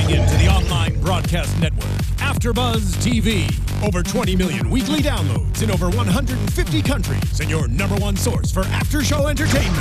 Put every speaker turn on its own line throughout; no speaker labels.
Tuning in to the online broadcast network, AfterBuzz TV. Over 20 million weekly downloads in over 150 countries, and your number one source for after-show entertainment.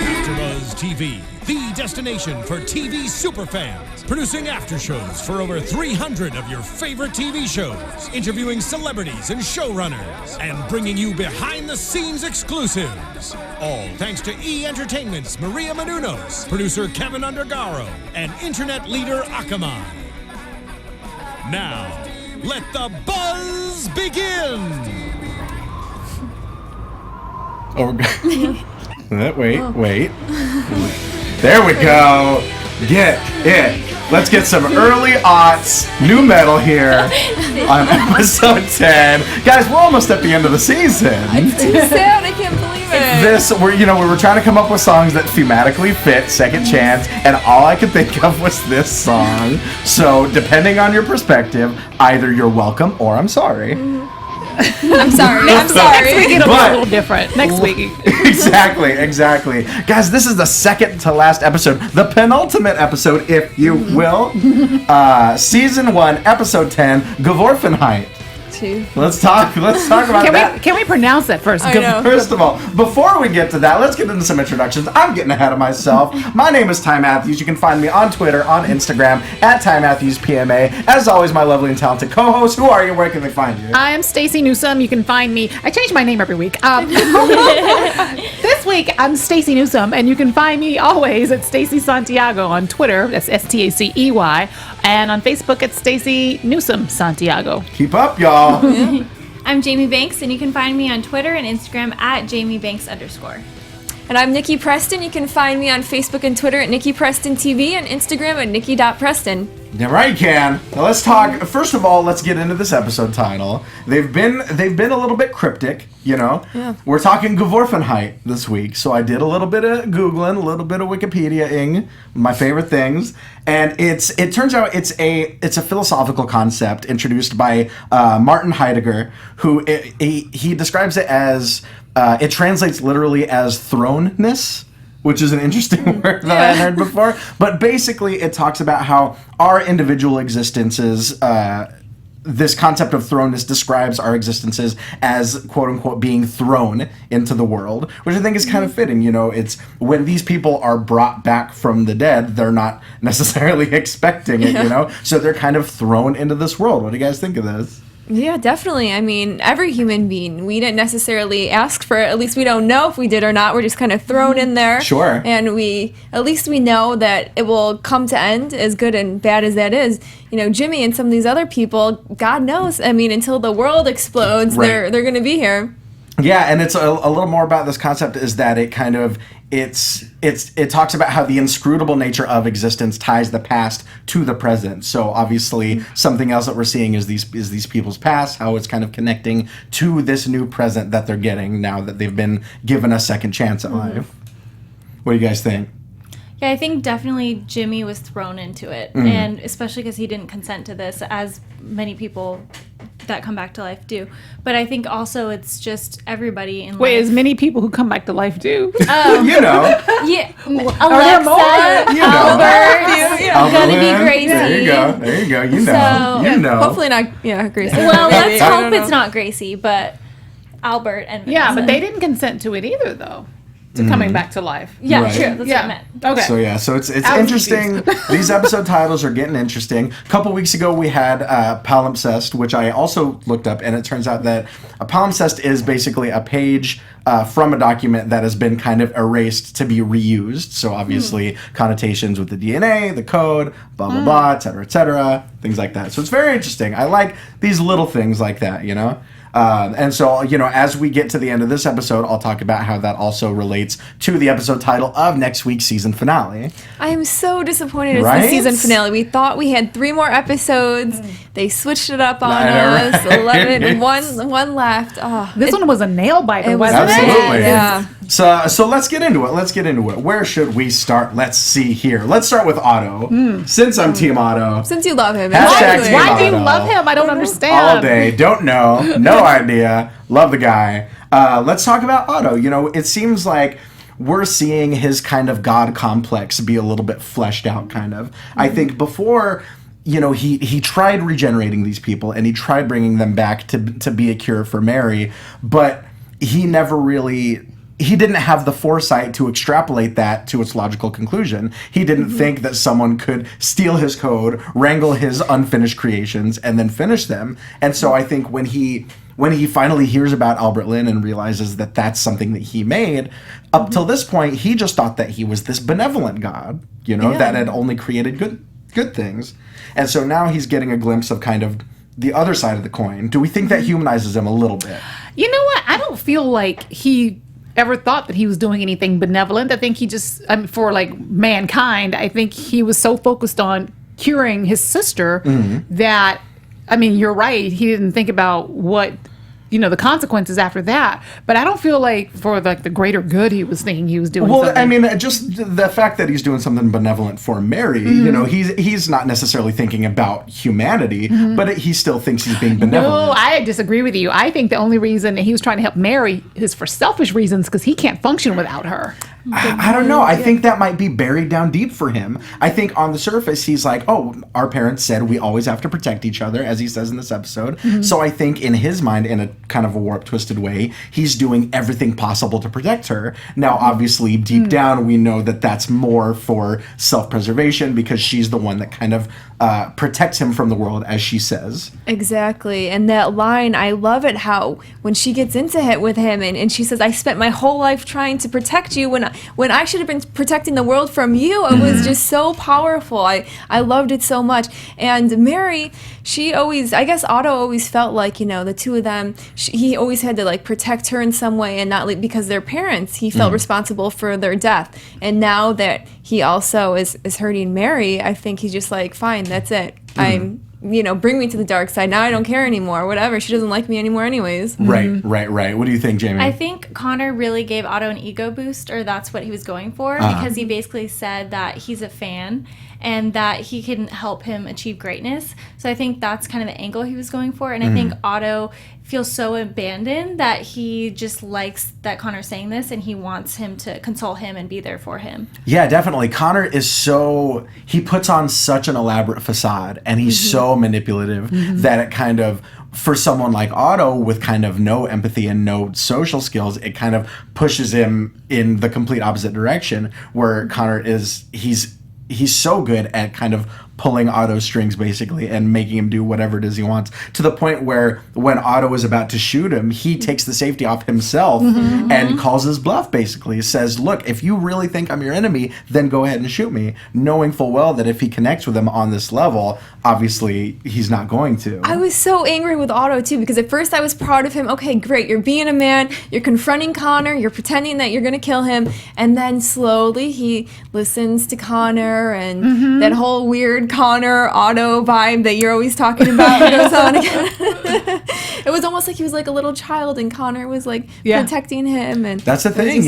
AfterBuzz TV, the destination for TV superfans, producing aftershows for over 300 of your favorite TV shows, interviewing celebrities and showrunners, and bringing you behind-the-scenes exclusives. All thanks to E! Entertainment's Maria Menounos, producer Kevin Undergaro, and internet leader Akamai. Now, let the buzz begin!
Wait. There we go. Get it. Let's get some early aughts new metal here on episode 10. Guys, we're almost at the end of the season.
It's too sad. I can't believe it.
We were trying to come up with songs that thematically fit Second Chance, and all I could think of was this song. So, depending on your perspective, either you're welcome or I'm sorry.
I'm sorry.
Next week it'll be a little different. Next week.
Exactly. Guys, this is the second to last episode, the penultimate episode, if you will. Season 1, episode 10, Geworfenheit. Let's talk about that.
Can we pronounce that first?
I know.
First of all, before we get to that, let's get into some introductions. I'm getting ahead of myself. My name is Ty Matthews. You can find me on Twitter, on Instagram, at Ty Matthews PMA. As always, my lovely and talented co-host. Who are you? Where can they find you?
I'm Stacey Newsome. You can find me. I change my name every week. This week, I'm Stacey Newsome, and you can find me always at Stacey Santiago on Twitter. That's STACEY. And on Facebook, it's Stacey Newsome Santiago.
Keep up, y'all.
I'm Jamie Banks, and you can find me on Twitter and Instagram at JamieBanks_.
And I'm Nikki Preston. You can find me on Facebook and Twitter at Nikki Preston TV and Instagram at Nikki.Preston.
Yeah, right, you can. Now let's talk. First of all, let's get into this episode title. They've been a little bit cryptic, you know.
Yeah.
We're talking Geworfenheit this week, so I did a little bit of Googling, a little bit of Wikipedia-ing, my favorite things, and it turns out it's a philosophical concept introduced by Martin Heidegger, who he describes it as it translates literally as thrownness, which is an interesting word that I hadn't heard before. But basically, it talks about how our individual existences, this concept of thrownness describes our existences as, quote-unquote, being thrown into the world, which I think is kind of fitting. You know, it's when these people are brought back from the dead, they're not necessarily expecting it, you know? So they're kind of thrown into this world. What do you guys think of this?
Yeah, definitely. I mean, every human being, we didn't necessarily ask for it. At least we don't know if we did or not. We're just kind of thrown in there.
Sure.
And at least we know that it will come to end, as good and bad as that is. You know, Jimmy and some of these other people, God knows. I mean, until the world explodes,
right.
they're going to be here.
Yeah, and it's a little more about this concept is that it kind of it talks about how the inscrutable nature of existence ties the past to the present. So obviously something else that we're seeing is these people's past, how it's kind of connecting to this new present that they're getting now that they've been given a second chance at life. What do you guys think?
Yeah, I think definitely Jimmy was thrown into it, and especially because he didn't consent to this, as many people that come back to life do. But I think also it's just everybody in life.
Wait, as many people who come back to life do?
You know.
Yeah,
Are there more?
Alexa,
You know.
Albert, gonna be Gracie.
There you go. You know.
So,
you know.
Hopefully not, Gracie.
Well,
Maybe.
let's hope it's not Gracie, but Albert and
Yeah,
Vanessa.
but they didn't consent to it either, though. To coming back to life.
Yeah,
Right.
true. That's what I meant.
Okay.
So it's
I was
interesting. These episode titles are getting interesting. A couple weeks ago we had palimpsest, which I also looked up, and it turns out that a palimpsest is basically a page from a document that has been kind of erased to be reused. So obviously connotations with the DNA, the code, blah blah blah, et cetera, things like that. So it's very interesting. I like these little things like that, you know. And so, you know, as we get to the end of this episode, I'll talk about how that also relates to the episode title of next week's season finale.
I am so disappointed it's
Right?
the season finale. We thought we had 3 more episodes. They switched it up on
I know,
us.
right?
11, one left. Oh,
This one was a nail biter,
it was
wasn't it?
Absolutely.
Yeah.
So let's get into it. Where should we start? Let's see here. Let's start with Otto. Since I'm Team Otto.
Since you love him.
Hashtag
exactly.
Team
Why do you
Otto.
love him? I don't understand.
All day. Don't know. No idea. Love the guy. let's talk about Otto. You know, it seems like we're seeing his kind of God complex be a little bit fleshed out, kind of. I think before, you know, he tried regenerating these people and he tried bringing them back to be a cure for Mary, but he never really... He didn't have the foresight to extrapolate that to its logical conclusion. He didn't think that someone could steal his code, wrangle his unfinished creations, and then finish them. And so I think when he finally hears about Albert Lynn and realizes that that's something that he made, up till this point, he just thought that he was this benevolent God, you know, that had only created good things. And so now he's getting a glimpse of kind of the other side of the coin. Do we think that humanizes him a little bit?
You know what? I don't feel like he ever thought that he was doing anything benevolent. I think he just, for like mankind, I think he was so focused on curing his sister that, I mean, you're right. He didn't think about what, you know, the consequences after that. But I don't feel like for like the greater good he was thinking he was doing something.
I mean, just the fact that he's doing something benevolent for Mary, you know, he's not necessarily thinking about humanity, but he still thinks he's being benevolent.
No, I disagree with you. I think the only reason that he was trying to help Mary is for selfish reasons because he can't function without her.
I don't know. I think that might be buried down deep for him. I think on the surface, he's like, oh, our parents said we always have to protect each other, as he says in this episode. So I think in his mind, in a kind of a warped, twisted way, he's doing everything possible to protect her. Now, obviously, deep down, we know that that's more for self-preservation because she's the one that kind of protects him from the world, as she says.
Exactly. And that line, I love it how when she gets into it with him and she says, I spent my whole life trying to protect you when I should have been protecting the world from you. It was just so powerful. I loved it so much. And Mary, she always, I guess Otto always felt like, you know, the two of them, he always had to like protect her in some way and not because they're parents. He felt responsible for their death. And now that he also is hurting Mary, I think he's just like, fine, that's it. You know, bring me to the dark side. Now I don't care anymore. Whatever. She doesn't like me anymore anyways.
Right. What do you think, Jamie?
I think Connor really gave Otto an ego boost, or that's what he was going for, because he basically said that he's a fan and that he can help him achieve greatness. So I think that's kind of the angle he was going for. And I think Otto feels so abandoned that he just likes that Connor's saying this and he wants him to console him and be there for him.
Yeah, definitely. Connor is he puts on such an elaborate facade and he's so manipulative that it kind of, for someone like Otto with kind of no empathy and no social skills, it kind of pushes him in the complete opposite direction where Connor he's so good at kind of pulling Otto's strings basically and making him do whatever it is he wants, to the point where when Otto is about to shoot him, he takes the safety off himself and calls his bluff basically. Says, look, if you really think I'm your enemy, then go ahead and shoot me, knowing full well that if he connects with him on this level, obviously he's not going to.
I was so angry with Otto too because at first I was proud of him. Okay, great, you're being a man, you're confronting Connor, you're pretending that you're going to kill him, and then slowly he listens to Connor and that whole weird Connor Otto vibe that you're always talking about goes on again. It was almost like he was like a little child and Connor was like protecting him. And
that's the thing,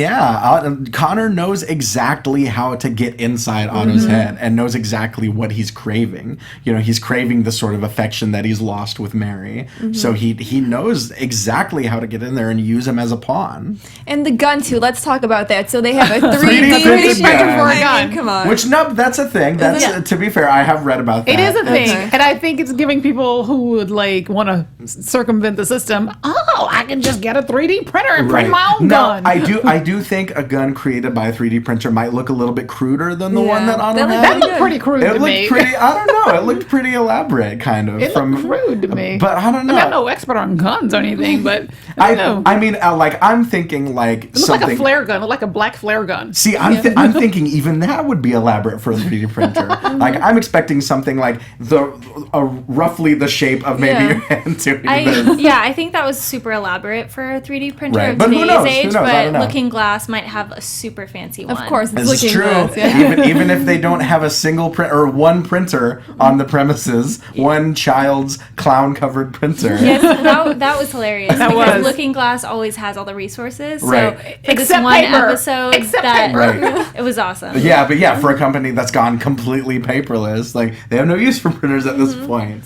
Connor knows exactly how to get inside Otto's head and knows exactly what he's craving. You know, he's craving the sort of affection that he's lost with Mary. So he knows exactly how to get in there and use him as a pawn.
And the gun too, let's talk about that. So they have a 3D
printed
printer for a
gun.
Come on.
Which, no, that's a thing. That's to be fair, I have read about that.
It is a thing. And I think it's giving people who would like want to circumvent the system, I can just get a 3D printer and print my own gun.
I do think a gun created by a 3D printer might look a little bit cruder than the one that Otto had.
That looked pretty crude to me.
It looked pretty, I don't know, it looked pretty elaborate, kind of.
It looked crude to me.
But I don't know.
I'm no expert on guns or anything, but I don't know.
I mean, like, I'm thinking like
it looked like a flare gun, like a black flare gun.
See, I'm thinking even that would be elaborate for a 3D printer. Like, I'm expecting something like roughly the shape of maybe your hand doing this.
Yeah, I think that was super elaborate for a 3D printer of
But
today's age, but
know.
Looking Glass might have a super fancy one.
Of course, it's
This is
Looking
true.
Glass. Yeah.
Even if they don't have a single print or one printer on the premises, one child's clown-covered printer.
Yes, that was hilarious. Because Looking Glass always has all the resources. So for this
Except
one
paper.
episode, it was awesome.
Yeah, but for a company that's gone completely paperless, like, they have no use for printers at this point.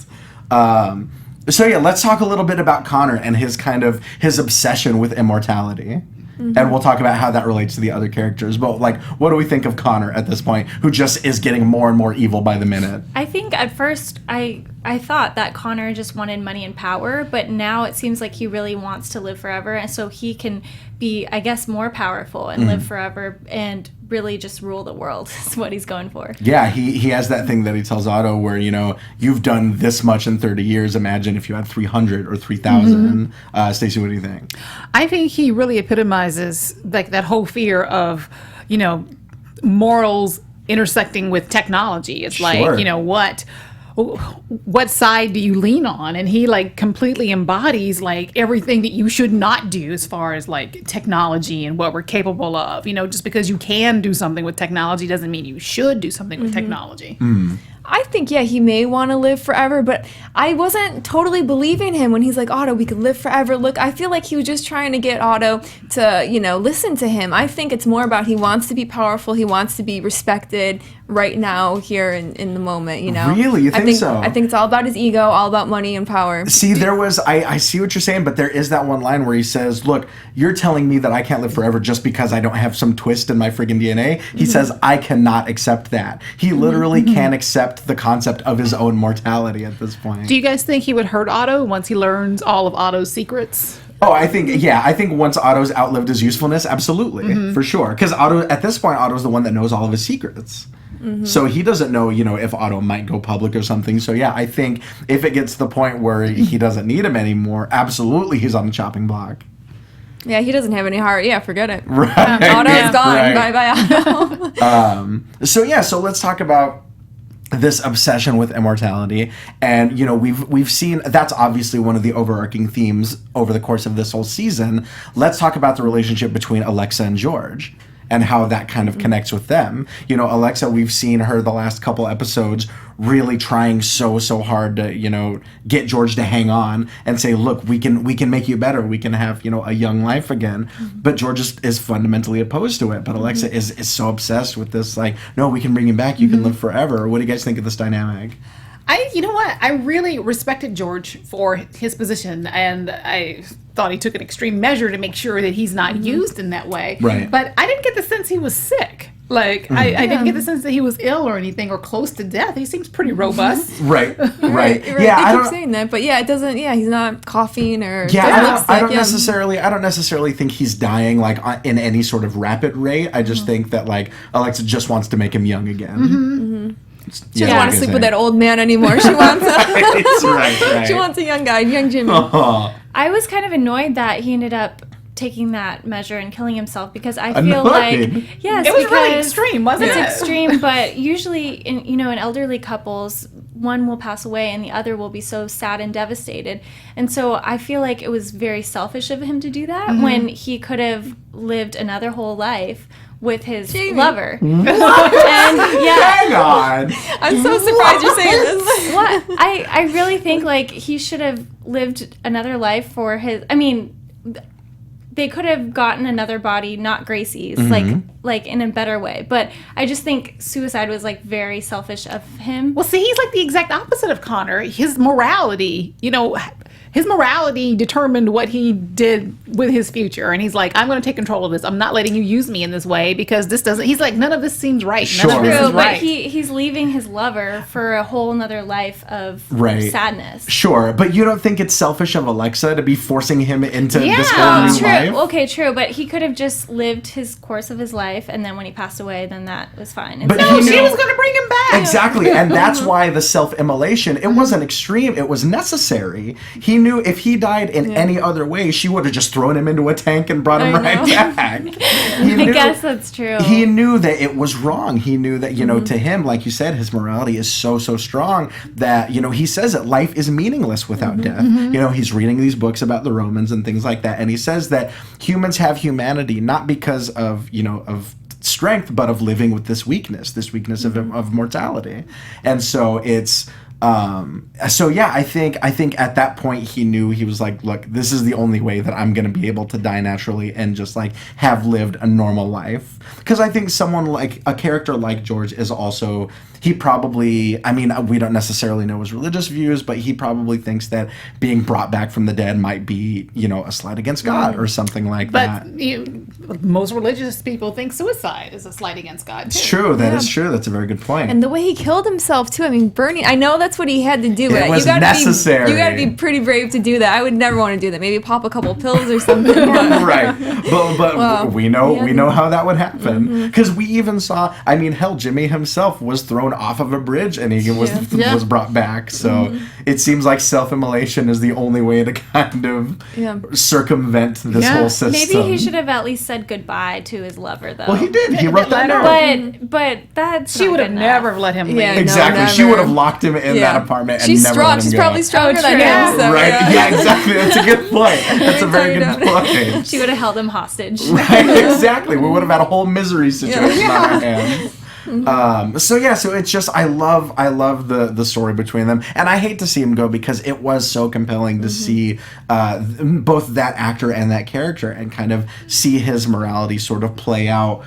So yeah, let's talk a little bit about Connor and his obsession with immortality. And we'll talk about how that relates to the other characters. But like, what do we think of Connor at this point, who just is getting more and more evil by the minute?
I think at first I thought that Connor just wanted money and power, but now it seems like he really wants to live forever, and so he can be, I guess, more powerful and live forever and really just rule the world is what he's going for.
Yeah, he has that thing that he tells Otto where, you've done this much in 30 years. Imagine if you had 300 or 3,000. Stacey, what do you think?
I think he really epitomizes like that whole fear of, morals intersecting with technology. It's
Sure.
like, what side do you lean on? And he like completely embodies like everything that you should not do as far as like technology and what we're capable of. Just because you can do something with technology doesn't mean you should do something with technology.
I think, he may want to live forever, but I wasn't totally believing him when he's like, Otto, we could live forever. Look, I feel like he was just trying to get Otto to, listen to him. I think it's more about he wants to be powerful. He wants to be respected right now, here in the moment,
Really? You think so?
I think it's all about his ego, all about money and power.
See, I see what you're saying, but there is that one line where he says, look, you're telling me that I can't live forever just because I don't have some twist in my friggin' DNA. He says, I cannot accept that. He literally can't accept the concept of his own mortality at this point.
Do you guys think he would hurt Otto once he learns all of Otto's secrets?
Oh, I think once Otto's outlived his usefulness, absolutely, for sure. Because at this point, Otto's the one that knows all of his secrets. So he doesn't know, if Otto might go public or something. So yeah, I think if it gets to the point where he doesn't need him anymore, absolutely he's on the chopping block.
Yeah, he doesn't have any heart. Yeah, forget it.
Right.
Otto's gone.
Right.
Bye-bye, Otto.
So let's talk about this obsession with immortality. And, we've seen, that's obviously one of the overarching themes over the course of this whole season. Let's talk about the relationship between Alexa and George and how that kind of connects with them. Alexa, we've seen her the last couple episodes really trying so hard to, get George to hang on and say, look, we can make you better. We can have, a young life again. But George is fundamentally opposed to it. But Alexa is so obsessed with this, like, no, we can bring him back. You can live forever. What do you guys think of this dynamic?
You know what? I really respected George for his position, and I thought he took an extreme measure to make sure that he's not used in that way.
Right.
But I didn't get the sense he was sick. Like, I didn't get the sense that he was ill or anything or close to death. He seems pretty robust.
Right.
Yeah, they keep saying that, but it doesn't. Yeah, he's not coughing or.
Yeah, I don't necessarily think he's dying like in any sort of rapid rate. I just think that like Alexa just wants to make him young again.
She doesn't want to sleep with that old man anymore. She wants
right.
She wants a young guy, young Jimmy.
I was kind of annoyed that he ended up taking that measure and killing himself because I feel like
yes, it was really extreme, wasn't it?
It's extreme, but usually in elderly couples, one will pass away and the other will be so sad and devastated. And so I feel like it was very selfish of him to do that when he could have lived another whole life with his lover.
What? And hang on.
I'm so surprised you're saying this.
What? I really think like he should have lived another life for his. I mean, they could have gotten another body, not Gracie's, like in a better way. But I just think suicide was like very selfish of him.
Well, see, he's like the exact opposite of Connor. His morality, his morality determined what he did with his future. And he's like, I'm going to take control of this. I'm not letting you use me in this way because this doesn't, he's like, none of this seems right. None of this is right.
But he's leaving his lover for a whole nother life of sadness.
Sure. But you don't think it's selfish of Alexa to be forcing him into this whole new life?
Okay, true. But he could have just lived his course of his life. And then when he passed away, then that was fine.
But
no, she was going to bring him back.
Exactly. And that's why the self-immolation, it wasn't extreme. It was necessary. He knew if he died in any other way, she would have just thrown him into a tank and brought him right back.
I guess that's true.
He knew that it was wrong. He knew that, to him, like you said, his morality is so strong that, he says that life is meaningless without death. He's reading these books about the Romans and things like that. And he says that humans have humanity not because of strength, but of living with this weakness of mortality. And so it's So yeah, I think at that point he knew, he was like, look, this is the only way that I'm going to be able to die naturally and just like have lived a normal life. Because I think someone like a character like George is also, he probably, I mean, we don't necessarily know his religious views, but he probably thinks that being brought back from the dead might be, you know, a slight against God or something like that.
But most religious people think suicide is a slight against God, too.
It's true. That is true. That's a very good point.
And the way he killed himself too. I mean, burning. I know that's what he had to do, but
It was necessary.
You got to be pretty brave to do that. I would never want to do that. Maybe pop a couple pills or something. But.
Right, but
Wow.
we know how that would happen, because we even saw. I mean, hell, Jimmy himself was thrown off of a bridge and he was brought back. So it seems like self-immolation is the only way to kind of circumvent this whole system.
Maybe he should have at least said goodbye to his lover, though.
Well, he did. He wrote that note.
But that's
She
not
would have
good
never
enough.
let him leave.
Yeah,
Exactly.
No,
She
never.
would have locked him in that apartment and
She's
never
strong.
let him
She's
go.
probably stronger than
true.
him. So,
Right?
Yeah.
Yeah, exactly. That's a good point. That's a very good point.
She would have held him hostage.
Right, exactly. We would have had a whole misery situation on our hands. So it's just I love the story between them, and I hate to see him go because it was so compelling to see both that actor and that character, and kind of see his morality sort of play out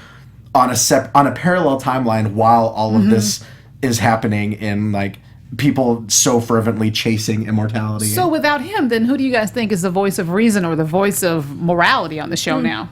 on a parallel timeline while all of this is happening in like people so fervently chasing immortality.
So without him, then who do you guys think is the voice of reason or the voice of morality on the show now?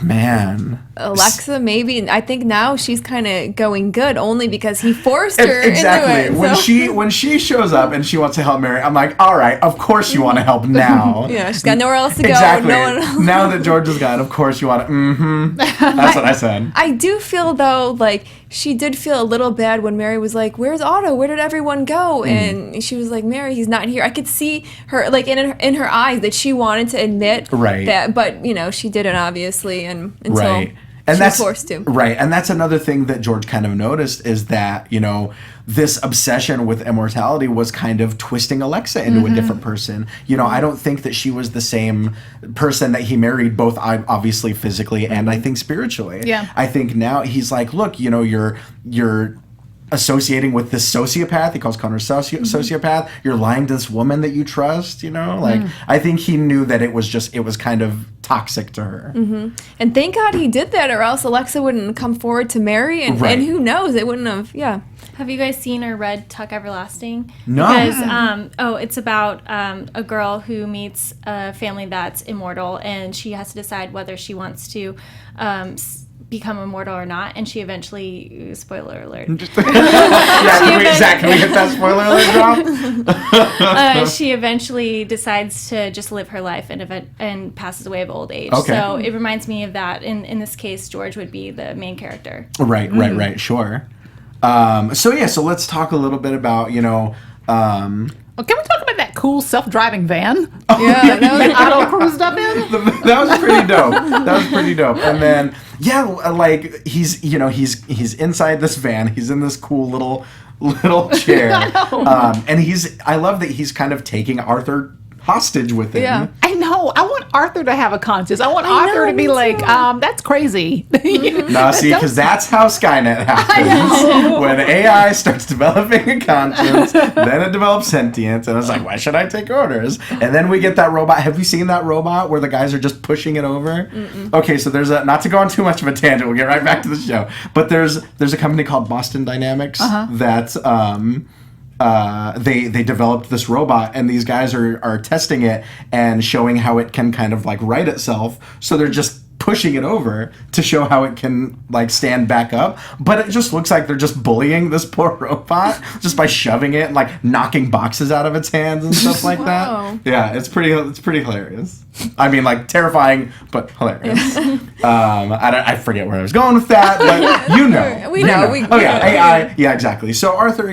Man.
Alexa, maybe. And I think now she's kind of going good only because he forced her
Exactly.
into it.
When she shows up and she wants to help Mary, I'm like, all right, of course you want to help now.
Yeah, she's got nowhere else to go.
Exactly.
No one else.
Now that George is gone, of course you want to. That's what I said.
I do feel though like she did feel a little bad when Mary was like, "Where's Otto? Where did everyone go?" And she was like, "Mary, he's not here." I could see her like in her eyes that she wanted to admit that, but you know she didn't obviously, and until
and
she
that's
was forced to.
Right, and that's another thing that George kind of noticed is that this obsession with immortality was kind of twisting Alexa into a different person. I don't think that she was the same person that he married, both obviously physically and I think spiritually.
Yeah.
I think now he's like, look, you're associating with this sociopath. He calls Connor sociopath. You're lying to this woman that you trust, I think he knew that it was kind of toxic to her.
And thank God he did that, or else Alexa wouldn't come forward to Mary, and who knows, it wouldn't have. Yeah.
Have you guys seen or read Tuck Everlasting?
No.
Because it's about a girl who meets a family that's immortal, and she has to decide whether she wants to become immortal or not, and she eventually, spoiler alert.
Can we hit that spoiler alert drop?
She eventually decides to just live her life and passes away of old age.
Okay.
So it reminds me of that. In this case, George would be the main character.
Right, sure. So let's talk a little bit about,
Well, can we talk about that cool self-driving van?
Yeah,
that Otto cruised up in?
That was pretty dope. And then, like he's inside this van. He's in this cool little chair. And I love that he's kind of taking Arthur hostage with him.
Yeah.
I know. I want Arthur to have a conscience. I want
I
Arthur
know,
to be
me
like,
too.
that's crazy.
No, see, because that's how Skynet happens. When AI starts developing a conscience, then it develops sentience, and it's like, why should I take orders? And then we get that robot. Have you seen that robot where the guys are just pushing it over? Okay, so there's not to go on too much of a tangent, we'll get right back to the show. But there's a company called Boston Dynamics that they developed this robot, and these guys are testing it and showing how it can kind of like right itself. So they're just pushing it over to show how it can like stand back up, but it just looks like they're just bullying this poor robot just by shoving it and like knocking boxes out of its hands and stuff like
Wow.
that. Yeah, it's pretty hilarious. I mean, like terrifying, but hilarious. I forget where I was going with that, but you know.
We know.
AI. Yeah, exactly. So Arthur,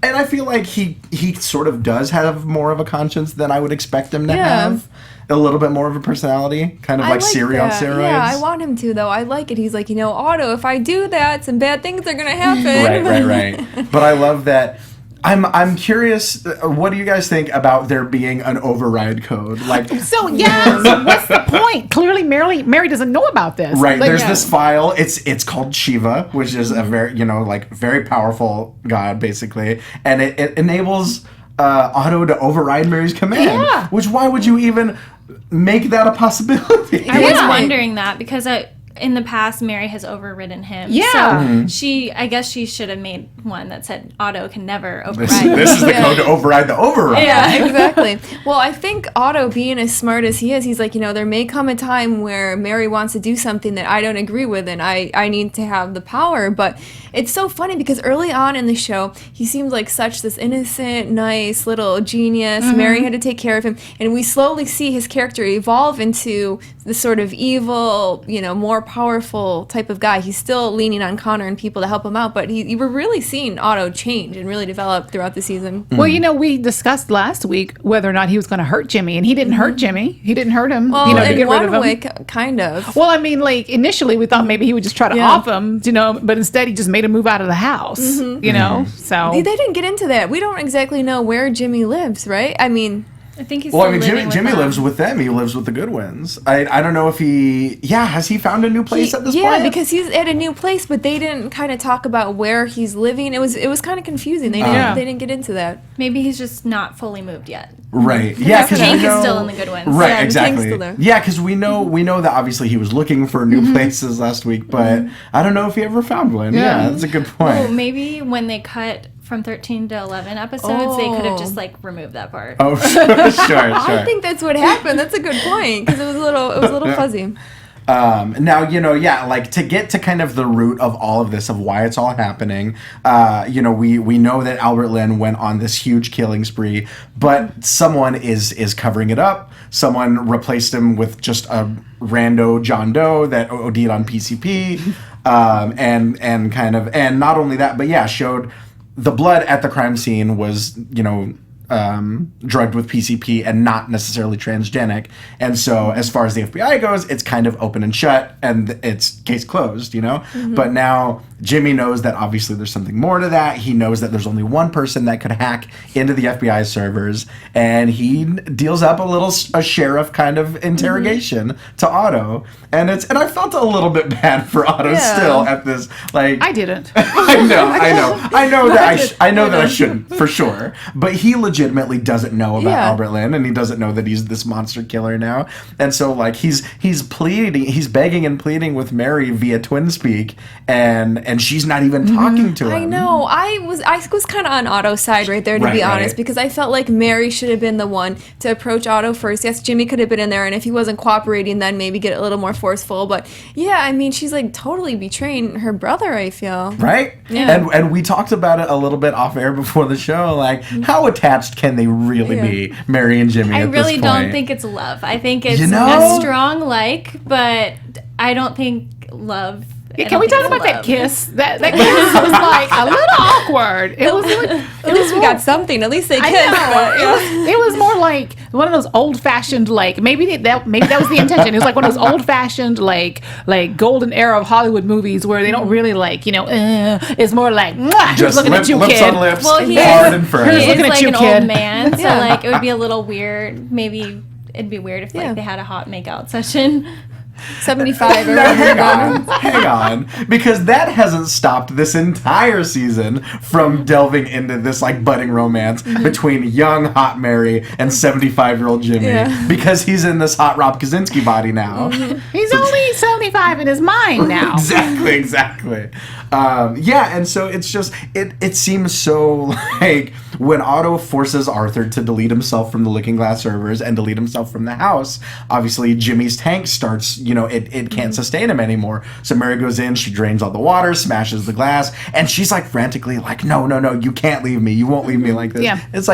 and I feel like he sort of does have more of a conscience than I would expect him to have. A little bit more of a personality, kind of like Siri on steroids.
Yeah, I want him to, though. I like it. He's like, Otto, if I do that, some bad things are going to happen.
Right. But I love that I'm curious. What do you guys think about there being an override code? Like,
So what's the point? Clearly, Mary doesn't know about this.
right?
Like,
There's this file. It's called Shiva, which is a very very powerful god, basically, and it enables Otto to override Mary's command.
Yeah.
Which, why would you even make that a possibility?
I was wondering that because in the past, Mary has overridden him.
Yeah.
So I guess she should have made one that said Otto can never
This
override.
is the code to override the override.
Yeah, exactly. Well, I think Otto, being as smart as he is, he's like, there may come a time where Mary wants to do something that I don't agree with, and I need to have the power. But it's so funny because early on in the show, he seemed like such this innocent, nice little genius. Mary had to take care of him, and we slowly see his character evolve into this sort of evil, more powerful type of guy. He's still leaning on Connor and people to help him out, but you were really seeing Otto change and really develop throughout the season.
Well, we discussed last week whether or not he was going to hurt Jimmy, and he didn't hurt Jimmy. He didn't hurt him.
Well,
to
in
get rid of
one
him.
way, kind of.
Well, I mean, like initially we thought maybe he would just try to off him, but instead he just made him move out of the house. So
They didn't get into that. We don't exactly know where Jimmy lives, right? I mean,
I think he's
Well,
still living with
Jimmy
them.
lives with them. He lives with the Goodwins. I don't know if has he found a new place at this point?
yeah, because he's at a new place, but they didn't kind of talk about where he's living. It was kind of confusing. They didn't get into that.
Maybe he's just not fully moved yet.
Right. Yeah, because
Hank is still in the Goodwins.
Right,
Yeah, Hank's
exactly.
still there.
Yeah, because we know that obviously he was looking for new places last week, but I don't know if he ever found one. Yeah, that's a good point.
Well, maybe when they cut from 13 to 11 episodes, they could have just removed that part.
Oh, sure.
I think that's what happened. That's a good point because it was a little fuzzy.
Now, to get to kind of the root of all of this, of why it's all happening, we know that Albert Lynn went on this huge killing spree, but someone is covering it up. Someone replaced him with just a rando John Doe that OD'd on PCP, and not only that, but showed the blood at the crime scene was, drugged with PCP and not necessarily transgenic. And so as far as the FBI goes, it's kind of open and shut and it's case closed, But now Jimmy knows that obviously there's something more to that. He knows that there's only one person that could hack into the FBI servers, and he deals up a sheriff kind of interrogation to Otto. And I felt a little bit bad for Otto still at this,
I didn't.
I know that I shouldn't, for sure. But he legitimately doesn't know about Albert Lynn, and he doesn't know that he's this monster killer now. And so he's pleading, he's begging and pleading with Mary via twin speak, and she's not even talking to him.
I know. I was kind of on Otto's side right there, to be honest, because I felt like Mary should have been the one to approach Otto first. Yes, Jimmy could have been in there, and if he wasn't cooperating, then maybe get a little more forceful. But she's totally betraying her brother, I feel.
Right?
Yeah.
And we talked about it a little bit off air before the show, how attached can they really be, Mary and Jimmy,
I
at
really
this
don't
point?
think it's love. I think it's
know?
a strong but I don't think love.
Can we talk about that kiss? That kiss was a little awkward. It was
At least we got something. At least they kissed.
It was more like one of those old-fashioned, maybe that was the intention. It was like one of those old-fashioned, like golden era of Hollywood movies where they don't really it's more like,
Just
looking at you,
lips
kid.
on lips,
Well, he
hard and firm.
is
looking at
like
you,
an
kid.
old man, so it would be a little weird. Maybe it'd be weird if they had a hot makeout session.
75 or
Hang on, because that hasn't stopped this entire season from delving into this budding romance between young hot Mary and 75-year-old Jimmy, because he's in this hot Rob Kaczynski body now.
He's only 75 in his mind now.
Exactly. And so it's just it seems so when Otto forces Arthur to delete himself from the Looking Glass servers and delete himself from the house, obviously Jimmy's tank starts, it can't sustain him anymore. So Mary goes in, she drains all the water, smashes the glass, and she's frantically no, you can't leave me. You won't leave me like this.
Yeah.
It's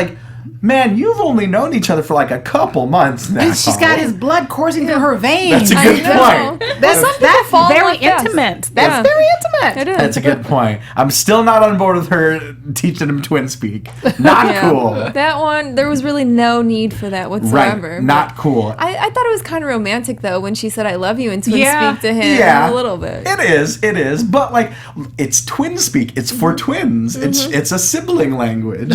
man, you've only known each other for like a couple months now.
And she's got his blood coursing through her veins.
That's a good point.
That's
fall
very
like that.
intimate. That's very intimate.
It is.
That's a good point. I'm still not on board with her teaching him twin speak. Not cool.
That one, there was really no need for that whatsoever.
Right. Not cool.
I thought it was kind of romantic though when she said "I love you" and twin speak to him.
Yeah,
a little bit.
It is. But like, it's twin speak. It's for twins. It's a sibling language.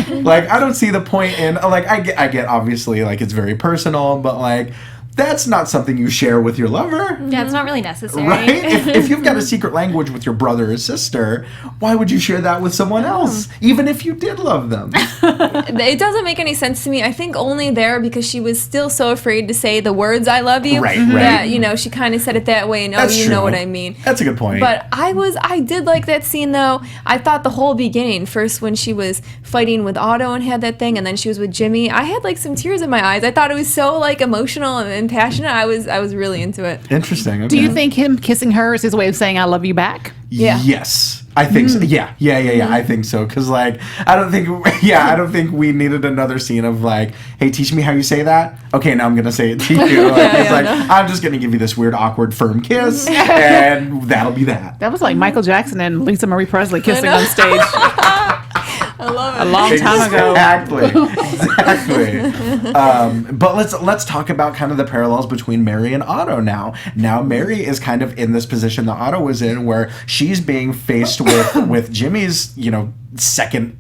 Like, I don't see the point in like I get obviously like it's very personal, but like that's not something you share with your lover.
Yeah, it's not really necessary.
Right? If you've got a secret language with your brother or sister, why would you share that with someone else? Even if you did love them.
It doesn't make any sense to me. I think only there because she was still so afraid to say the words "I love you."
Right.
That she kind of said it that way, and
That's
you
true.
know what I mean.
That's a good point.
But I did like that scene though. I thought the whole beginning, first when she was fighting with Otto and had that thing, and then she was with Jimmy, I had like some tears in my eyes. I thought it was so like emotional and passionate. I was really into it.
Interesting. Okay.
Do you think him kissing her is his way of saying "I love you" back?
Yeah.
Yes. I think so. Yeah. I think so. Cause like, I don't think we needed another scene of like, hey, teach me how you say that. Okay, now I'm going to say it to you. Like, I'm just going to give you this weird, awkward, firm kiss and that'll be that.
That was like Michael Jackson and Lisa Marie Presley kissing on stage
I love it.
a long time ago.
Exactly. But let's talk about kind of the parallels between Mary and Otto now. Now Mary is kind of in this position that Otto was in, where she's being faced with Jimmy's second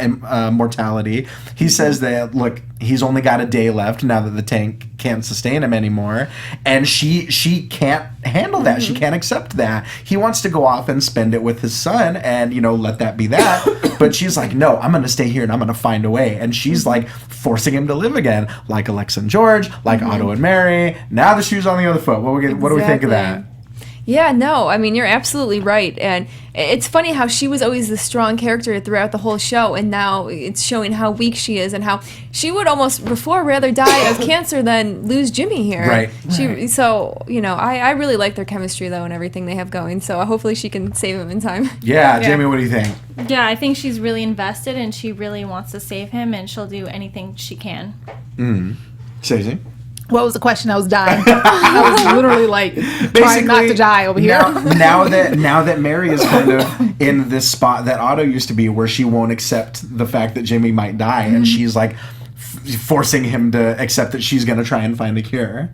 mortality. He says that look, he's only got a day left now that the tank can't sustain him anymore, and she can't handle that. She can't accept that. He wants to go off and spend it with his son and let that be that. But she's like, no, I'm gonna stay here and I'm gonna find a way. And she's like forcing him to live again, like Alexa and George, like Otto and Mary. Now the shoe's on the other foot. What do we think of that?
Yeah, no, I mean, you're absolutely right. And it's funny how she was always the strong character throughout the whole show, and now it's showing how weak she is and how she would almost before rather die of cancer than lose Jimmy here.
Right.
So, I really like their chemistry, though, and everything they have going. So hopefully she can save him in time.
Yeah, Jamie, what do you think?
Yeah, I think she's really invested and she really wants to save him, and she'll do anything she can.
Stacey?
What was the question? I was dying. I was literally like trying not to die over here.
Now that Mary is kind of in this spot that Otto used to be, where she won't accept the fact that Jimmy might die, and she's like forcing him to accept that she's going to try and find a cure.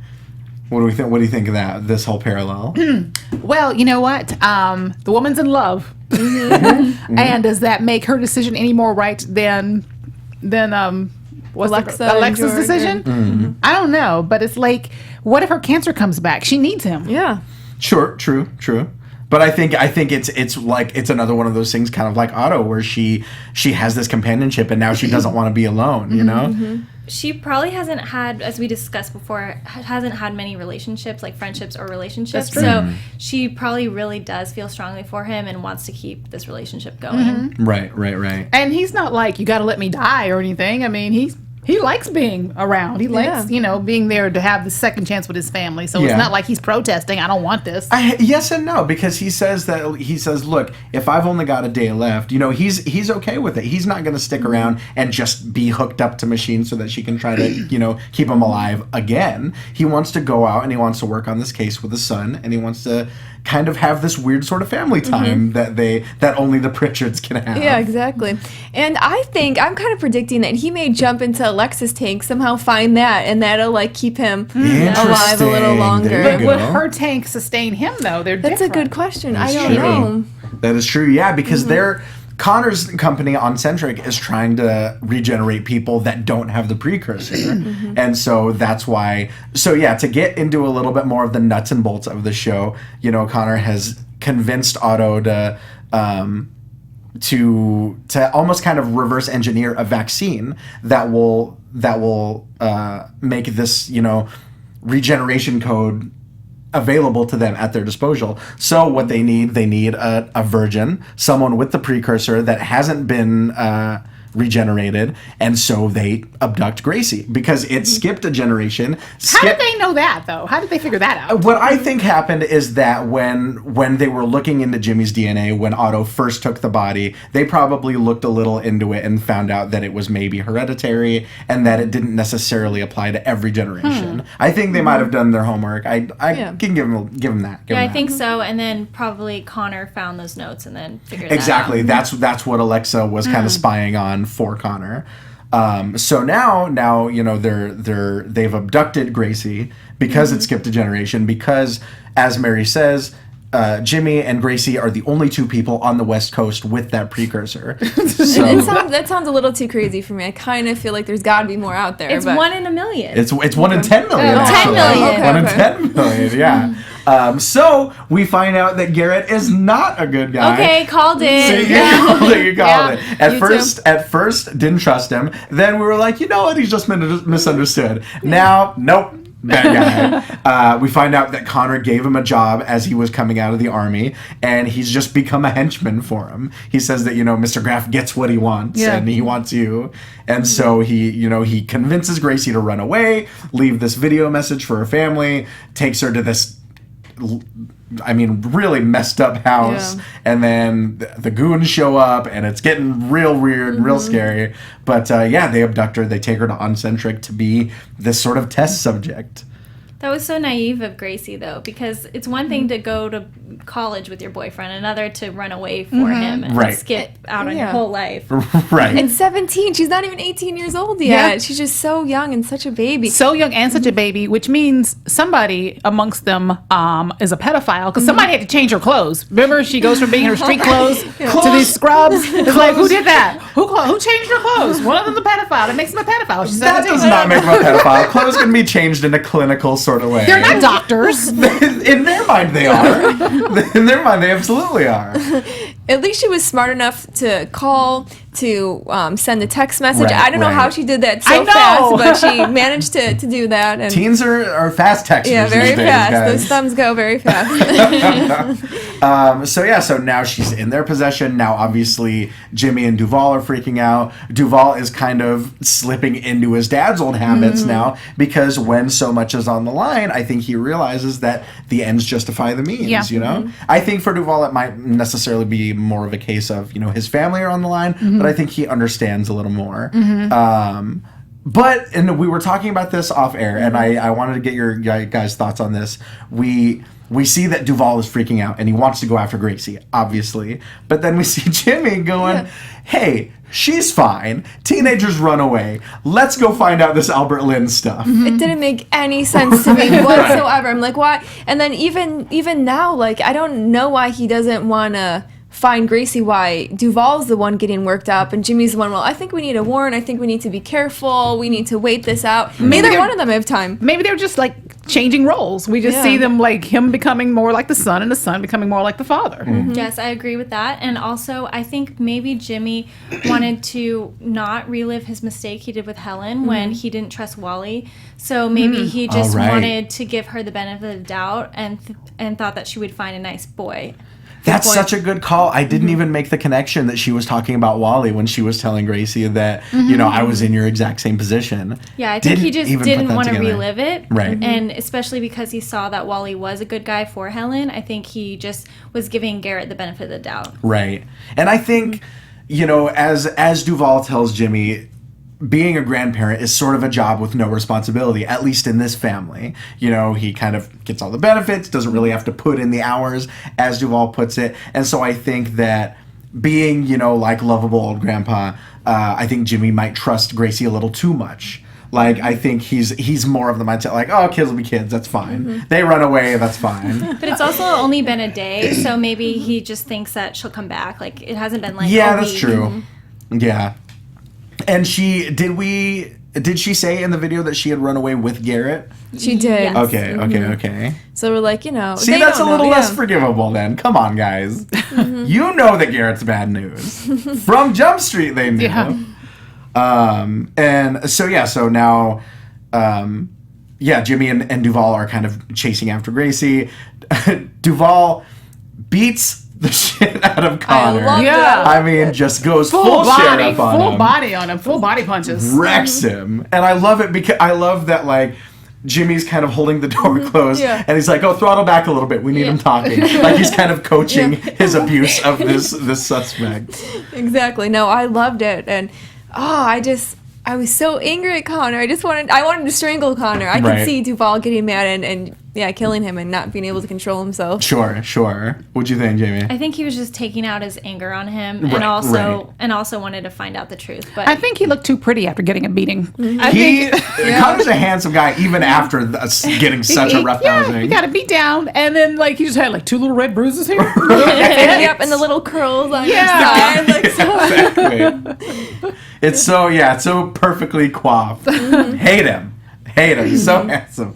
What do we think? What do you think of that? This whole parallel.
Well, you know what? The woman's in love, and does that make her decision any more right than Alexa's decision? I don't know, but it's like, what if her cancer comes back? She needs him.
Yeah.
Sure, true. But I think it's another one of those things, kind of like Otto, where she has this companionship and now she doesn't want to be alone.
She probably hasn't had, as we discussed before, hasn't had many relationships, like friendships or relationships. So she probably really does feel strongly for him and wants to keep this relationship going.
Right.
And he's not like, you got to let me die or anything. I mean, he likes being around. He likes, being there to have the second chance with his family. So it's not like he's protesting, I don't want this.
Yes and no, because he says, look, if I've only got a day left, he's okay with it. He's not going to stick around and just be hooked up to machines so that she can try to, keep him alive again. He wants to go out and he wants to work on this case with his son, and he wants to kind of have this weird sort of family time that only the Pritchards can have.
Yeah, exactly. And I think I'm kind of predicting that he may jump into Alexa's tank, somehow find that, and that'll like keep him alive a little longer.
But would her tank sustain him though? They're
That's
different.
a good question.
That's
I don't
true.
know.
That is true. Yeah, because Connor's company on Centric is trying to regenerate people that don't have the precursor. And so that's why. So yeah, to get into a little bit more of the nuts and bolts of the show, Connor has convinced Otto to almost kind of reverse engineer a vaccine that will make this, regeneration code available to them at their disposal. So what they need a virgin, someone with the precursor that hasn't been regenerated, and so they abduct Gracie because it skipped a generation.
How did they know that, though? How did they figure that out?
What I think happened is that when they were looking into Jimmy's DNA, when Otto first took the body, they probably looked a little into it and found out that it was maybe hereditary and that it didn't necessarily apply to every generation. I think they might have done their homework. I can give them that.
I think so. And then probably Connor found those notes and then figured
exactly.
that out.
That's what Alexa was kind of spying on for Connor. So now they've abducted Gracie because it skipped a generation, because, as Mary says, Jimmy and Gracie are the only two people on the West Coast with that precursor. So,
that sounds a little too crazy for me. I kind of feel like there's got to be more out there.
It's 1 in a million.
It's 1 in 10 million.
Oh, 10 million.
Okay, 1 in 10 million, yeah. So we find out that Garrett is not a good guy.
Okay, called it.
So you called it. At first, didn't trust him. Then we were like, you know what? He's just misunderstood. Now, nope. Bad guy. We find out that Connor gave him a job as he was coming out of the army, and he's just become a henchman for him. He says that, Mr. Graff gets what he wants, and he wants you. And so he convinces Gracie to run away, leave this video message for her family, takes her to this really messed up house, and then the goons show up, and it's getting real weird, real scary. But they abduct her. They take her to Uncentric to be this sort of test subject.
That was so naive of Gracie, though, because it's one thing to go to college with your boyfriend, another to run away for him and skip out on your whole life.
Right.
And 17. She's not even 18 years old yet. Yeah. She's just so young and such a baby.
So young and such a baby, which means somebody amongst them is a pedophile, because somebody had to change her clothes. Remember, she goes from being in her street clothes to these scrubs. It's like, who did that? Who changed her clothes? One of them's a pedophile. That makes him a pedophile. She's
that
17.
does not make them a pedophile. Clothes can be changed in a clinical sort of way.
They're not doctors.
In their mind, they are. In their mind, they absolutely are.
At least she was smart enough to call, to send a text message. I don't know how she did that so fast, but she managed to do that. And
teens are fast texters.
Yeah, very
these days,
fast.
guys.
Those thumbs go very fast.
So now she's in their possession. Now, obviously, Jimmy and Duval are freaking out. Duval is kind of slipping into his dad's old habits now, because when so much is on the line, I think he realizes that the ends justify the means, I think for Duval, it might necessarily be more of a case of, his family are on the line, but I think he understands a little more. And we were talking about this off air, and I wanted to get your guys' thoughts on this. We see that Duval is freaking out, and he wants to go after Gracie, obviously. But then we see Jimmy going, hey, she's fine. Teenagers run away. Let's go find out this Albert Lynn stuff.
It didn't make any sense to me whatsoever. I'm like, why? And then even now, like, I don't know why he doesn't want to find Gracie, why Duval's the one getting worked up and Jimmy's the one, well, I think we need a warrant. I think we need to be careful. We need to wait this out. Neither one of them have time.
Maybe they're just like changing roles. We just see them like him becoming more like the son and the son becoming more like the father.
Yes, I agree with that. And also, I think maybe Jimmy wanted to not relive his mistake he did with Helen when he didn't trust Wally. So maybe he just wanted to give her the benefit of the doubt and thought that she would find a nice boy.
That's such a good call. I didn't even make the connection that she was talking about Wally when she was telling Gracie that, I was in your exact same position.
Yeah, I think he just didn't want to relive it.
Right.
And especially because he saw that Wally was a good guy for Helen, I think he just was giving Garrett the benefit of the doubt.
Right. And I think, as Duval tells Jimmy, being a grandparent is sort of a job with no responsibility, at least in this family. He kind of gets all the benefits, doesn't really have to put in the hours, as Duval puts it. And so I think that being, like lovable old grandpa, I think Jimmy might trust Gracie a little too much. Like, I think he's more of the mindset, like, oh, kids will be kids, that's fine. They run away, that's fine.
But it's also only been a day, so maybe he just thinks that she'll come back. Like, it hasn't been like
a week.
That's
true. Yeah. And did she say in the video that she had run away with Garrett?
She did.
Yes.
Okay.
So we're like,
See, that's a little less forgivable then. Come on, guys. You know that Garrett's bad news. From Jump Street, they knew.
Yeah.
And so now, Jimmy and Duval are kind of chasing after Gracie. Duval beats the shit out of Connor.
loved
Yeah.
it.
I mean, just goes full sheriff on
full
him.
body on him, full body punches.
Wrecks him. And I love it because I love that, like, Jimmy's kind of holding the door closed,
Yeah.
and he's like, "Oh, throttle back a little bit. We need him talking." Like he's kind of coaching his abuse of this suspect.
Exactly. No, I loved it, and I was so angry at Connor. I wanted to strangle Connor. I
Right.
could see Duval getting mad and killing him and not being able to control himself.
Sure. What'd you think, Jamie?
I think he was just taking out his anger on him,
Right,
and also wanted to find out the truth. But
I think he looked too pretty after getting a beating.
Connor's a handsome guy even after getting such a rough
He
housing.
got a beat down, and then like he just had like 2 little red bruises here.
Yep, and the little curls on
Yeah.
his side. Like, so.
Exactly. It's so perfectly coiffed. Hate him. He's so handsome.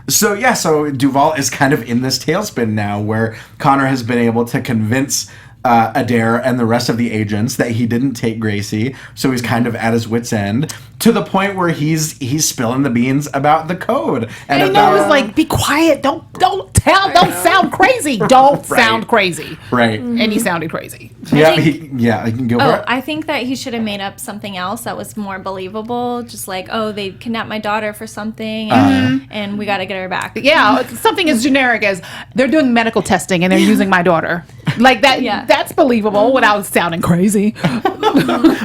So Duval is kind of in this tailspin now where Connor has been able to convince Adair and the rest of the agents that he didn't take Gracie, so he's kind of at his wit's end to the point where he's spilling the beans about the code
And he knows, like, be quiet. Don't sound crazy. Don't sound crazy.
right.
And he sounded crazy.
Yeah, he can go for it.
I think that he should have made up something else that was more believable. Just like, oh, they kidnapped my daughter for something, and we got to get her back.
Yeah, something as generic as they're doing medical testing and they're using my daughter. Like that.
Yeah.
That's believable without sounding crazy.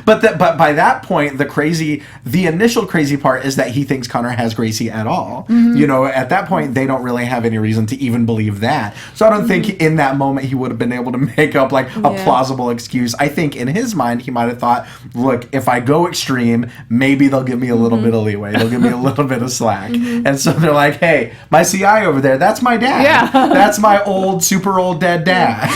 But by that point, the initial crazy part is that he thinks Connor has Gracie at all. You know, at that point, they don't really have any reason to even believe that. So I don't think in that moment he would have been able to make up like a plausible excuse. I think in his mind, he might have thought, look, if I go extreme, maybe they'll give me a little bit of leeway. They'll give me a little bit of slack. And so they're like, hey, my CI over there, that's my dad.
Yeah.
That's my super old dead dad.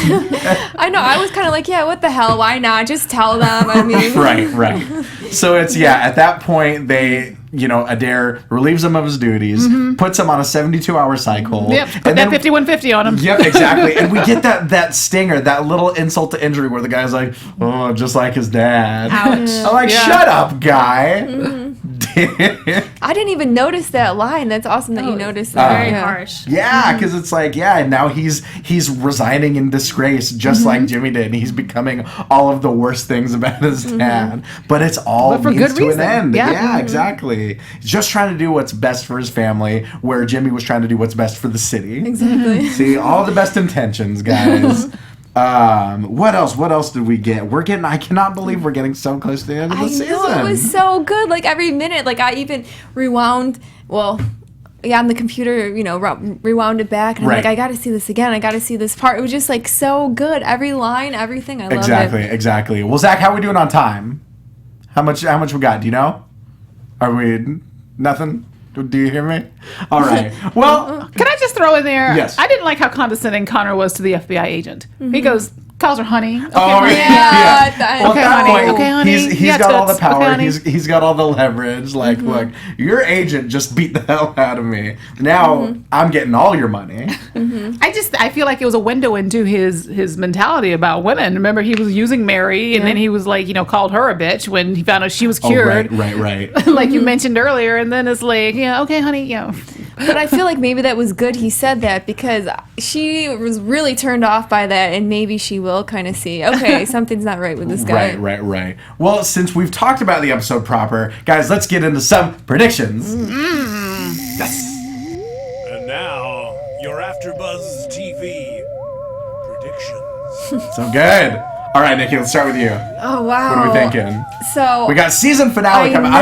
I know. I was kind of like, yeah, what the hell? Why not? Just tell them. I mean,
Right. So it's, at that point, they, Adair relieves him of his duties, puts him on a 72-hour cycle.
Yep. Put that 5150 on him.
Yep, exactly. And we get that stinger, that little insult to injury where the guy's like, oh, just like his dad.
Ouch.
I'm like, shut up, guy.
I didn't even notice that line. That's awesome that you noticed that.
Very
Yeah.
harsh.
Yeah, because it's like, and now he's resigning in disgrace, just like Jimmy did. And he's becoming all of the worst things about his dad. But it's all
But for
means
good
to
reason.
an end.
Yeah.
Exactly. He's just trying to do what's best for his family, where Jimmy was trying to do what's best for the city.
Exactly.
See, all the best intentions, guys. What else did we get? I cannot believe we're getting so close to the end of the
I
season.
know, it was so good. Like every minute, like I even rewound. Well, on the computer, rewound it back, and I'm
Right.
like, I got to see this again. I got to see this part. It was just like so good. Every line, everything. I loved it.
Exactly. Well, Zach, how are we doing on time? How much we got? Do you know? Are we nothing? Do you hear me? All right. Well,
Can I just throw in there?
Yes.
I didn't like how condescending Connor was to the FBI agent. He calls her honey. Okay,
oh
honey.
yeah. Well,
Okay,
at that
honey.
point,
Okay, honey.
he's
Yeah,
got all the
toots.
power.
Okay, honey.
He's got all the leverage. Like, look, your agent just beat the hell out of me. Now I'm getting all your money.
I feel like it was a window into his mentality about women. Remember, he was using Mary, and then he was like, called her a bitch when he found out she was cured.
Right.
Like you mentioned earlier, and then it's like, okay, honey,
But I feel like maybe that was good he said that, because she was really turned off by that, and maybe she will kind of see, okay, something's not right with this guy.
Right. Well, since we've talked about the episode proper, guys, let's get into some predictions. Yes.
And now, your AfterBuzz TV predictions.
So good. All right, Nikki, let's start with you.
Oh, wow.
What are we thinking?
So
We got season finale
I
coming.
know.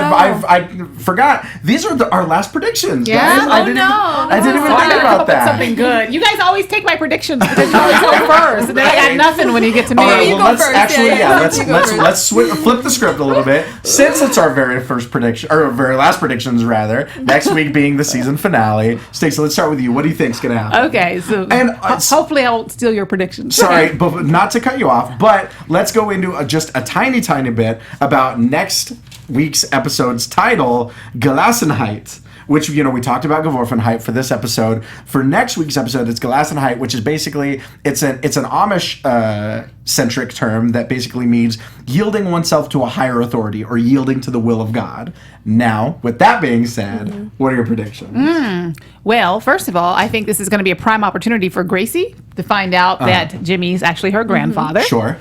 I forgot. These are our last predictions,
Yeah?
guys.
Oh,
I didn't even
I
think
gotta come
about
up with
that.
something good. You guys always take my predictions because you always go first, and then I got nothing when you get to me.
All right,
you
well,
go
let's
first.
actually,
Yeah, you go first.
let's flip the script a little bit. Since it's our very first prediction, or very last predictions rather, next week being the season finale. Stacey, let's start with you. What do you think's gonna happen?
Okay, so
And,
hopefully I won't steal your predictions.
Sorry, but not to cut you off, but let's go into just a tiny bit about next week's episode's title, Geworfenheit, which, we talked about Geworfenheit for this episode. For next week's episode, it's Gelassenheit, which is basically, it's an Amish centric term that basically means yielding oneself to a higher authority or yielding to the will of God. Now, with that being said, what are your predictions?
Well, first of all, I think this is going to be a prime opportunity for Gracie to find out that Jimmy's actually her grandfather.
Sure.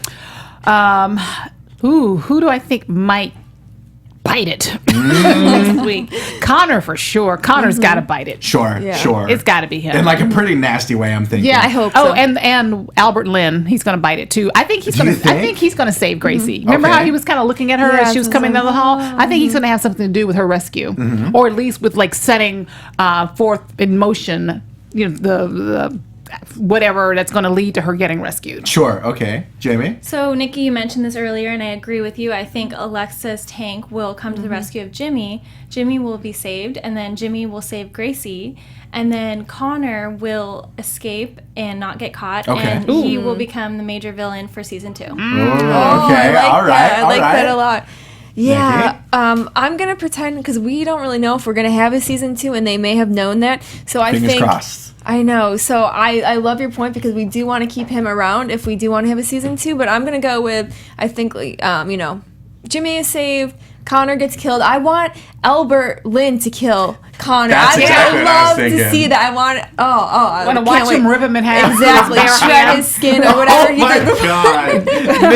Who do I think might bite it next week? Connor for sure. Connor's got to bite it.
Sure.
It's got to be him.
In like a pretty nasty way, I'm thinking.
Yeah,
I hope so.
Oh, and Albert Lynn, he's going to bite it too. I think he's going to. I think he's going to save Gracie. Remember how he was kind of looking at her as she was coming down the hall? I think he's going to have something to do with her rescue, or at least with like setting forth in motion, the whatever that's going to lead to her getting rescued.
Sure. Okay. Jamie?
So, Nikki, you mentioned this earlier, and I agree with you. I think Alexa's tank will come to the rescue of Jimmy. Jimmy will be saved, and then Jimmy will save Gracie. And then Connor will escape and not get caught, and he will become the major villain for season 2.
Okay.
I like that. I like that a lot. Yeah,
Nikki?
I'm gonna pretend because we don't really know if we're gonna have a season 2, and they may have known that. So I
Fingers
think
crossed.
I know. So I love your point because we do want to keep him around if we do want to have a season 2. But I'm gonna go with I think Jimmy is saved. Connor gets killed. I want Albert Lynn to kill Connor.
That's exactly what I was
love
thinking.
to see that. I want. I
Want to
can't
watch
wait.
him rip him in half?
Exactly.
Bare
Shred
hand.
his skin or whatever he did before.
God.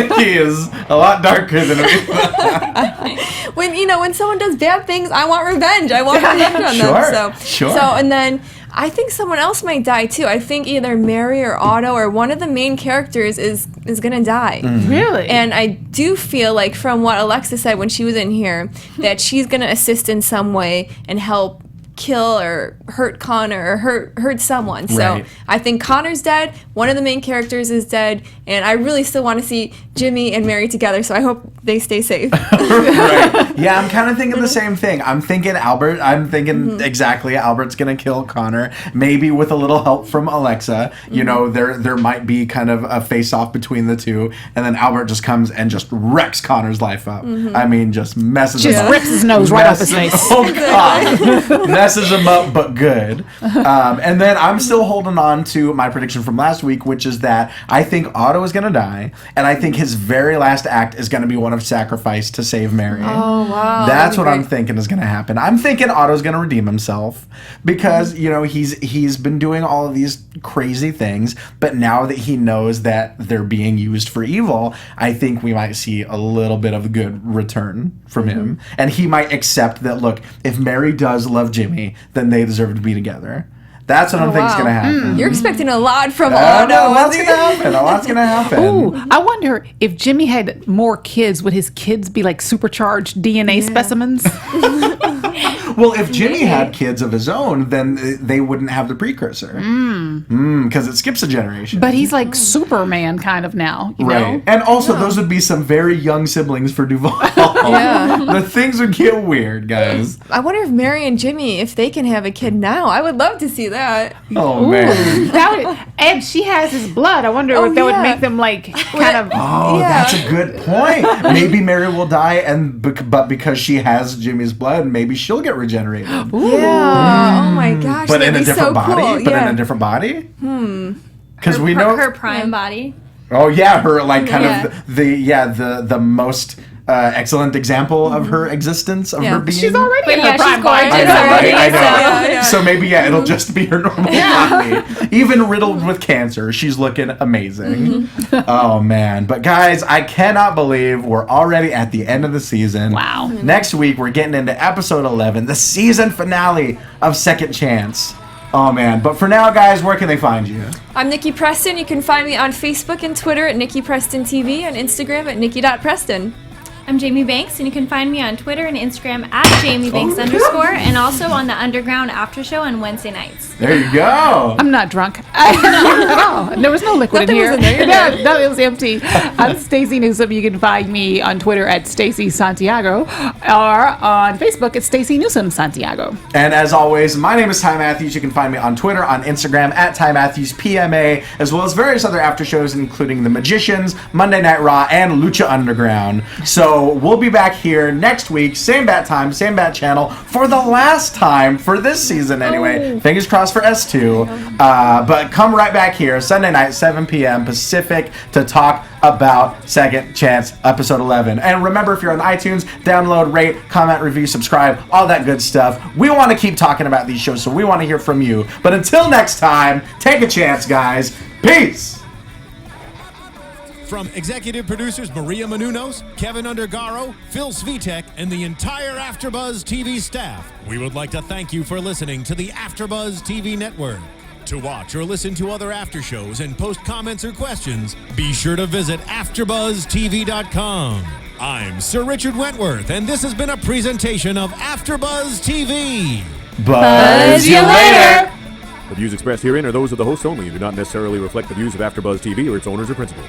Nikki is a lot darker than me.
When someone does bad things, I want revenge. I want revenge on them.
Sure.
So and then I think someone else might die too. I think either Mary or Otto or one of the main characters is gonna die.
Really?
And I do feel like from what Alexa said when she was in here that she's gonna assist in some way and help kill or hurt Connor or hurt someone. So
Right.
I think Connor's dead, one of the main characters is dead, and I really still want to see Jimmy and Mary together, so I hope they stay safe.
Right. Yeah, I'm kind of thinking the same thing. I'm thinking Albert. I'm thinking exactly Albert's gonna kill Connor. Maybe with a little help from Alexa. There might be kind of a face-off between the two, and then Albert just comes and just wrecks Connor's life up. I mean, just messes him up.
Rips his nose right off his face.
Oh God, messes him up, but good. And then I'm still holding on to my prediction from last week, which is that I think Otto is gonna die, and I think his very last act is gonna be one of sacrifice to save Mary.
Oh wow.
That's what I'm thinking is going to happen. I'm thinking Otto's going to redeem himself because, he's been doing all of these crazy things, but now that he knows that they're being used for evil, I think we might see a little bit of a good return from him. And he might accept that, look, if Mary does love Jimmy, then they deserve to be together. That's what I'm thinking is going to happen.
You're expecting a lot from
I
Otto.
know, a lot's going to happen. A lot's going to happen.
Ooh, I wonder if Jimmy had more kids, would his kids be like supercharged DNA specimens?
Well, if Jimmy had kids of his own, then they wouldn't have the precursor. Because it skips a generation.
But he's like Superman kind of now, you
Right.
know?
And also, those would be some very young siblings for Duval. The things would get weird, guys.
I wonder if Mary and Jimmy, if they can have a kid now. I would love to see that.
Oh, man.
That would, and she has his blood. I wonder if that would make them like kind of.
Oh,
Yeah.
that's a good point. Maybe Mary will die, but because she has Jimmy's blood, maybe she'll get regenerated.
Yeah. Oh my gosh.
But in
that'd
a
be
different
so
body?
cool.
But
yeah.
in a different body? Because we know...
her prime body.
Oh, yeah, her, like, kind of the most... excellent example of her existence, of her being.
She's already
But
in
yeah,
her prime
she's
body.
gorgeous.
I know, right? I know.
Yeah.
So maybe, it'll just be her normal body. Even riddled with cancer, she's looking amazing. Oh, man. But guys, I cannot believe we're already at the end of the season.
Wow.
Next week, we're getting into episode 11, the season finale of Second Chance. Oh, man. But for now, guys, where can they find you?
I'm Nikki Preston. You can find me on Facebook and Twitter at Nikki Preston TV and Instagram at Nikki.Preston.
I'm Jamie Banks, and you can find me on Twitter and Instagram at JamieBanks _ and also on the Underground After Show on Wednesday nights.
There you go.
I'm not drunk. Oh, there was no liquid
Nothing
in here.
was in there.
No, it was empty. I'm Stacey Newsom. You can find me on Twitter at Stacey Santiago or on Facebook at Stacey Newsom Santiago.
And as always, my name is Ty Matthews. You can find me on Twitter, on Instagram at Ty Matthews PMA, as well as various other after shows, including The Magicians, Monday Night Raw, and Lucha Underground. So So we'll be back here next week, same bat time, same bat channel, for the last time for this season anyway. Fingers crossed for S2. But come right back here, Sunday night, 7 p.m. Pacific, to talk about Second Chance episode 11. And remember, if you're on iTunes, download, rate, comment, review, subscribe, all that good stuff. We want to keep talking about these shows, so we want to hear from you. But until next time, take a chance, guys. Peace!
From executive producers Maria Menounos, Kevin Undergaro, Phil Svitek, and the entire AfterBuzz TV staff, we would like to thank you for listening to the AfterBuzz TV network. To watch or listen to other after shows and post comments or questions, be sure to visit AfterBuzzTV.com. I'm Sir Richard Wentworth, and this has been a presentation of AfterBuzz TV.
Buzz you later!
The views expressed herein are those of the hosts only and do not necessarily reflect the views of AfterBuzz TV or its owners or principals.